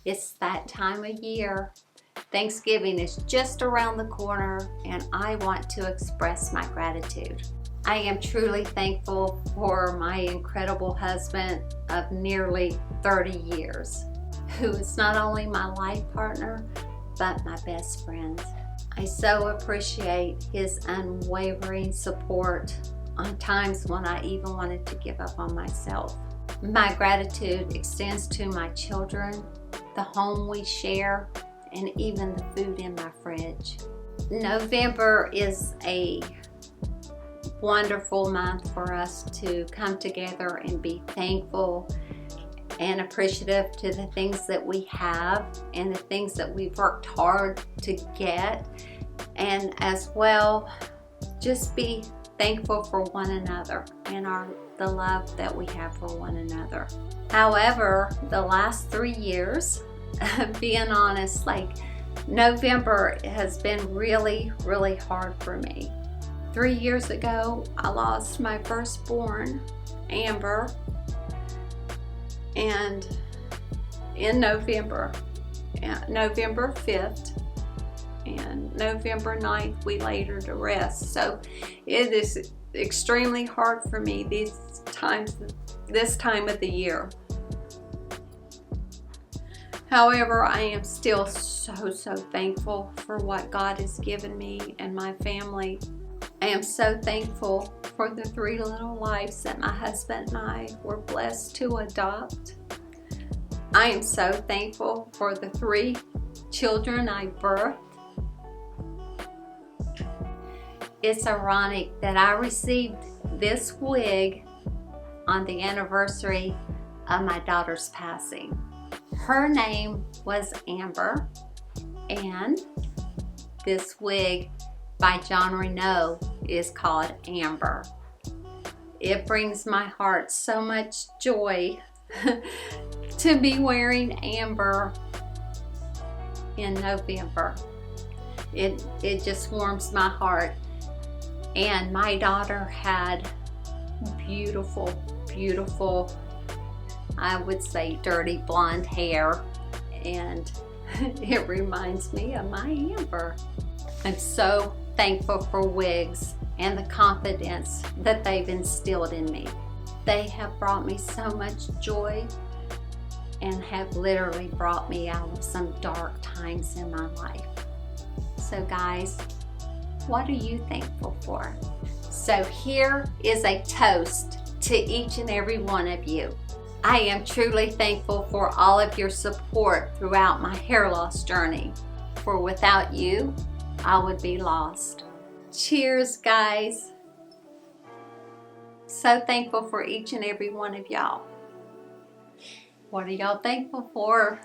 It's that time of year. Thanksgiving is just around the corner, and I want to express my gratitude. I am truly thankful for my incredible husband of nearly 30 years, who is not only my life partner, but my best friend. I so appreciate his unwavering support on times when I even wanted to give up on myself. My gratitude extends to my children, the home we share, and even the food in my fridge. November is a wonderful month for us to come together and be thankful and appreciative to the things that we have and the things that we've worked hard to get, and as well just be thankful for one another and the love that we have for one another. However, the last 3 years, being honest, November has been really hard for me. 3 years ago, I lost my firstborn, Amber, and in November 5th and November 9th, we laid her to rest. So it is extremely hard for me this time of the year. However, I am still so thankful for what God has given me and my family. I am so thankful for the 3 little lives that my husband and I were blessed to adopt. I am so thankful for the 3 children I birthed. It's ironic that I received this wig on the anniversary of my daughter's passing. Her name was Amber, and this wig by Jon Renau is called Amber. It brings my heart so much joy to be wearing amber in November. It just warms my heart. And my daughter had beautiful, I would say dirty blonde hair, and it reminds me of my Amber. I'm so thankful for wigs and the confidence that they've instilled in me. They have brought me so much joy and have literally brought me out of some dark times in my life. So guys, what are you thankful for? So here is a toast to each and every one of you. I am truly thankful for all of your support throughout my hair loss journey. For without you, I would be lost. Cheers, guys. So thankful for each and every one of y'all. What are y'all thankful for?